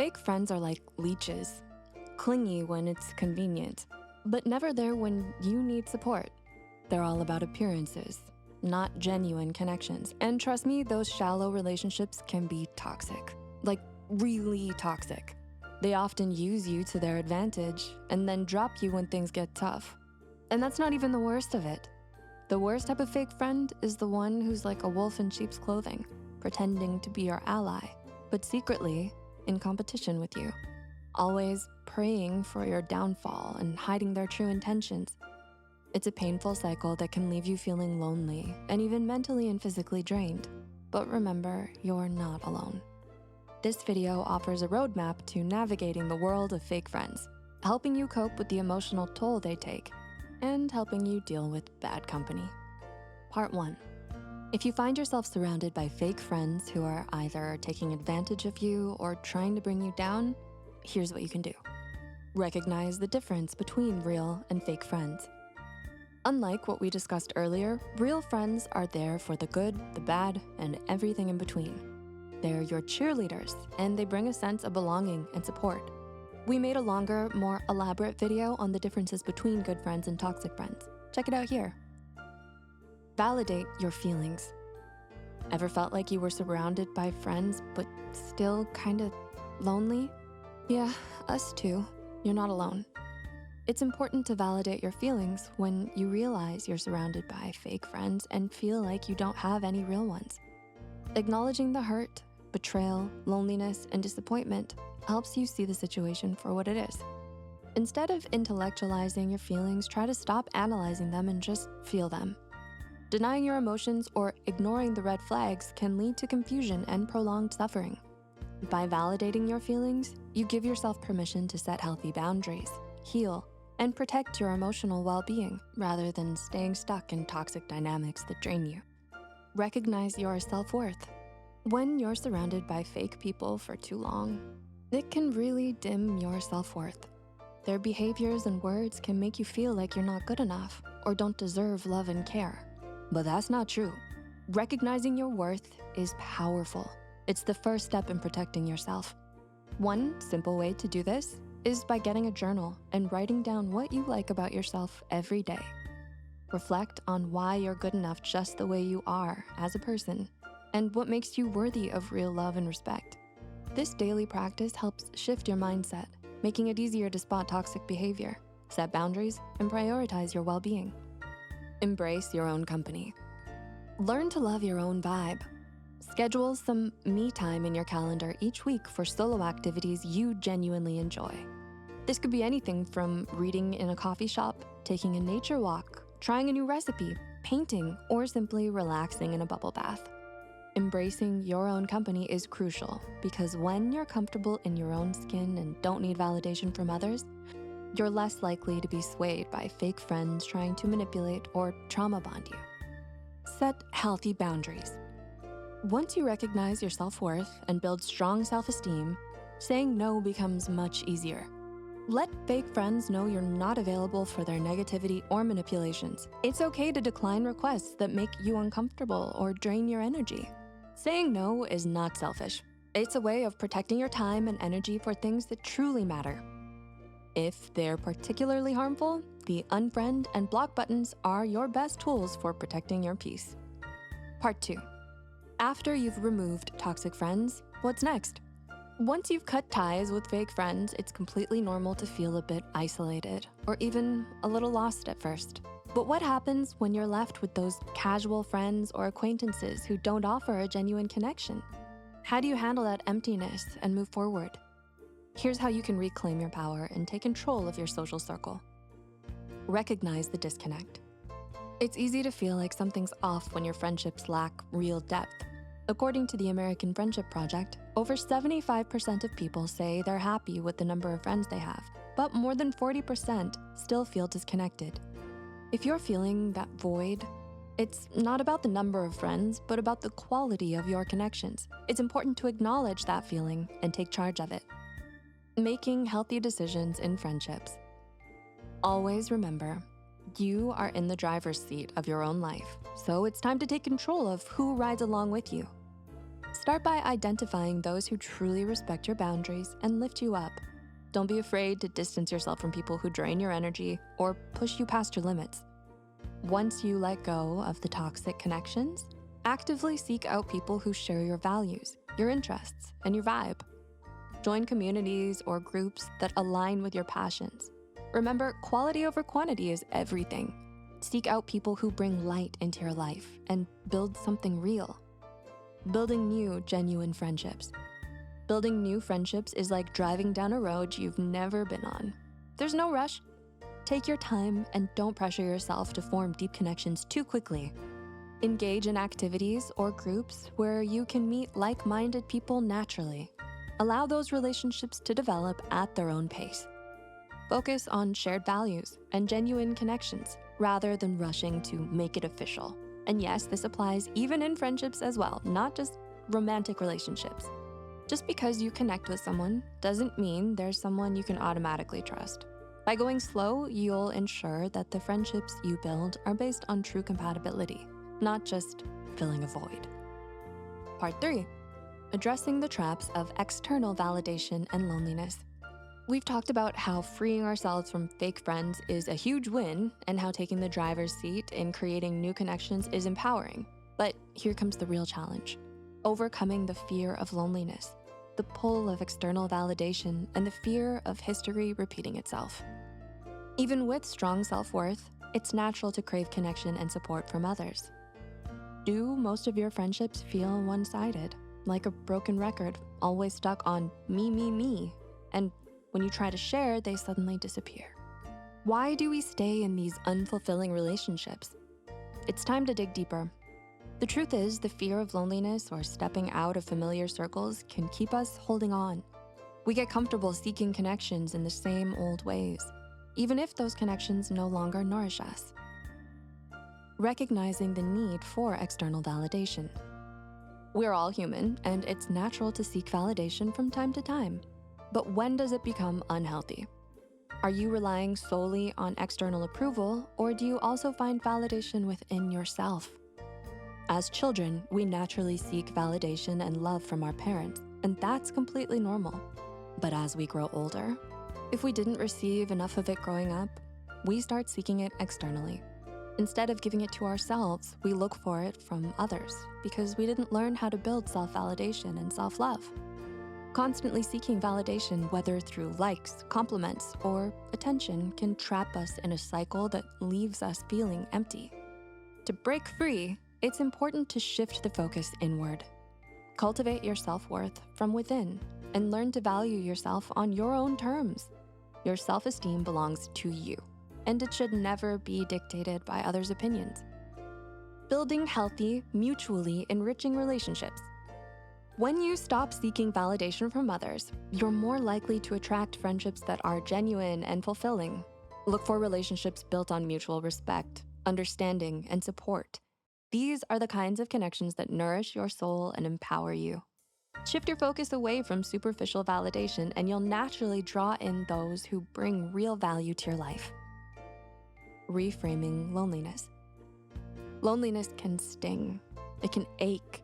Fake friends are like leeches, clingy when it's convenient, but never there when you need support. They're all about appearances, not genuine connections. And trust me, those shallow relationships can be toxic, like really toxic. They often use you to their advantage and then drop you when things get tough. And that's not even the worst of it. The worst type of fake friend is the one who's like a wolf in sheep's clothing, pretending to be your ally, but secretly in competition with you, always praying for your downfall and hiding their true intentions. It's a painful cycle that can leave you feeling lonely and even mentally and physically drained. But remember, you're not alone. This video offers a roadmap to navigating the world of fake friends, helping you cope with the emotional toll they take and helping you deal with bad company. Part 1. If you find yourself surrounded by fake friends who are either taking advantage of you or trying to bring you down, here's what you can do. Recognize the difference between real and fake friends. Unlike what we discussed earlier, real friends are there for the good, the bad, and everything in between. They're your cheerleaders, and they bring a sense of belonging and support. We made a longer, more elaborate video on the differences between good friends and toxic friends. Check it out here. Validate your feelings. Ever felt like you were surrounded by friends, but still kinda lonely? Yeah, us too. You're not alone. It's important to validate your feelings when you realize you're surrounded by fake friends and feel like you don't have any real ones. Acknowledging the hurt, betrayal, loneliness, and disappointment helps you see the situation for what it is. Instead of intellectualizing your feelings, try to stop analyzing them and just feel them. Denying your emotions or ignoring the red flags can lead to confusion and prolonged suffering. By validating your feelings, you give yourself permission to set healthy boundaries, heal, and protect your emotional well-being rather than staying stuck in toxic dynamics that drain you. Recognize your self-worth. When you're surrounded by fake people for too long, it can really dim your self-worth. Their behaviors and words can make you feel like you're not good enough or don't deserve love and care. But that's not true. Recognizing your worth is powerful. It's the first step in protecting yourself. One simple way to do this is by getting a journal and writing down what you like about yourself every day. Reflect on why you're good enough just the way you are as a person and what makes you worthy of real love and respect. This daily practice helps shift your mindset, making it easier to spot toxic behavior, set boundaries, and prioritize your well-being. Embrace your own company. Learn to love your own vibe. Schedule some me time in your calendar each week for solo activities you genuinely enjoy. This could be anything from reading in a coffee shop, taking a nature walk, trying a new recipe, painting, or simply relaxing in a bubble bath. Embracing your own company is crucial because when you're comfortable in your own skin and don't need validation from others, you're less likely to be swayed by fake friends trying to manipulate or trauma bond you. Set healthy boundaries. Once you recognize your self-worth and build strong self-esteem, saying no becomes much easier. Let fake friends know you're not available for their negativity or manipulations. It's okay to decline requests that make you uncomfortable or drain your energy. Saying no is not selfish. It's a way of protecting your time and energy for things that truly matter. If they're particularly harmful, the unfriend and block buttons are your best tools for protecting your peace. Part 2. After you've removed toxic friends, what's next? Once you've cut ties with fake friends, it's completely normal to feel a bit isolated or even a little lost at first. But what happens when you're left with those casual friends or acquaintances who don't offer a genuine connection? How do you handle that emptiness and move forward? Here's how you can reclaim your power and take control of your social circle. Recognize the disconnect. It's easy to feel like something's off when your friendships lack real depth. According to the American Friendship Project, over 75% of people say they're happy with the number of friends they have, but more than 40% still feel disconnected. If you're feeling that void, it's not about the number of friends, but about the quality of your connections. It's important to acknowledge that feeling and take charge of it. Making healthy decisions in friendships. Always remember, you are in the driver's seat of your own life, so it's time to take control of who rides along with you. Start by identifying those who truly respect your boundaries and lift you up. Don't be afraid to distance yourself from people who drain your energy or push you past your limits. Once you let go of the toxic connections, actively seek out people who share your values, your interests, and your vibe. Join communities or groups that align with your passions. Remember, quality over quantity is everything. Seek out people who bring light into your life and build something real. Building new, genuine friendships. Building new friendships is like driving down a road you've never been on. There's no rush. Take your time and don't pressure yourself to form deep connections too quickly. Engage in activities or groups where you can meet like-minded people naturally. Allow those relationships to develop at their own pace. Focus on shared values and genuine connections rather than rushing to make it official. And yes, this applies even in friendships as well, not just romantic relationships. Just because you connect with someone doesn't mean there's someone you can automatically trust. By going slow, you'll ensure that the friendships you build are based on true compatibility, not just filling a void. Part 3, addressing the traps of external validation and loneliness. We've talked about how freeing ourselves from fake friends is a huge win and how taking the driver's seat in creating new connections is empowering. But here comes the real challenge: overcoming the fear of loneliness, the pull of external validation, and the fear of history repeating itself. Even with strong self-worth, it's natural to crave connection and support from others. Do most of your friendships feel one-sided, like a broken record, always stuck on me, me, me, and when you try to share, they suddenly disappear? Why do we stay in these unfulfilling relationships? It's time to dig deeper. The truth is, the fear of loneliness or stepping out of familiar circles can keep us holding on. We get comfortable seeking connections in the same old ways, even if those connections no longer nourish us. Recognizing the need for external validation. We're all human, and it's natural to seek validation from time to time. But when does it become unhealthy? Are you relying solely on external approval, or do you also find validation within yourself? As children, we naturally seek validation and love from our parents, and that's completely normal. But as we grow older, if we didn't receive enough of it growing up, we start seeking it externally. Instead of giving it to ourselves, we look for it from others because we didn't learn how to build self-validation and self-love. Constantly seeking validation, whether through likes, compliments, or attention, can trap us in a cycle that leaves us feeling empty. To break free, it's important to shift the focus inward. Cultivate your self-worth from within and learn to value yourself on your own terms. Your self-esteem belongs to you, and it should never be dictated by others' opinions. Building healthy, mutually enriching relationships. When you stop seeking validation from others, you're more likely to attract friendships that are genuine and fulfilling. Look for relationships built on mutual respect, understanding, and support. These are the kinds of connections that nourish your soul and empower you. Shift your focus away from superficial validation, and you'll naturally draw in those who bring real value to your life. Reframing loneliness. Loneliness can sting. It can ache.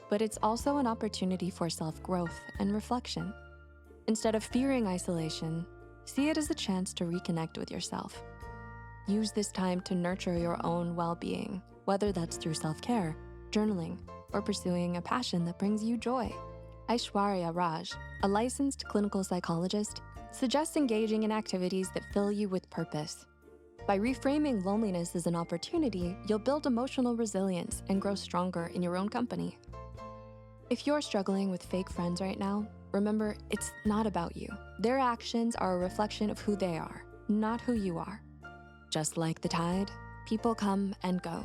But it's also an opportunity for self-growth and reflection. Instead of fearing isolation, see it as a chance to reconnect with yourself. Use this time to nurture your own well-being, whether that's through self-care, journaling, or pursuing a passion that brings you joy. Aishwarya Raj, a licensed clinical psychologist, suggests engaging in activities that fill you with purpose. By reframing loneliness as an opportunity, you'll build emotional resilience and grow stronger in your own company. If you're struggling with fake friends right now, remember, it's not about you. Their actions are a reflection of who they are, not who you are. Just like the tide, people come and go.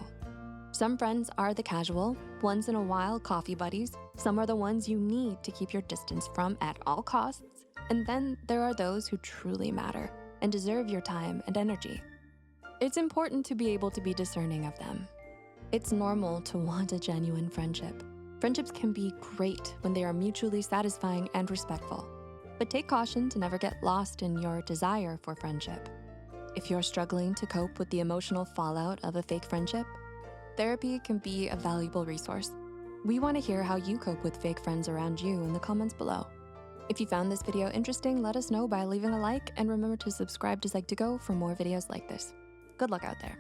Some friends are the casual, once in a while coffee buddies. Some are the ones you need to keep your distance from at all costs. And then there are those who truly matter and deserve your time and energy. It's important to be able to be discerning of them. It's normal to want a genuine friendship. Friendships can be great when they are mutually satisfying and respectful, but take caution to never get lost in your desire for friendship. If you're struggling to cope with the emotional fallout of a fake friendship, therapy can be a valuable resource. We wanna hear how you cope with fake friends around you in the comments below. If you found this video interesting, let us know by leaving a like, and remember to subscribe to Psych2Go for more videos like this. Good luck out there.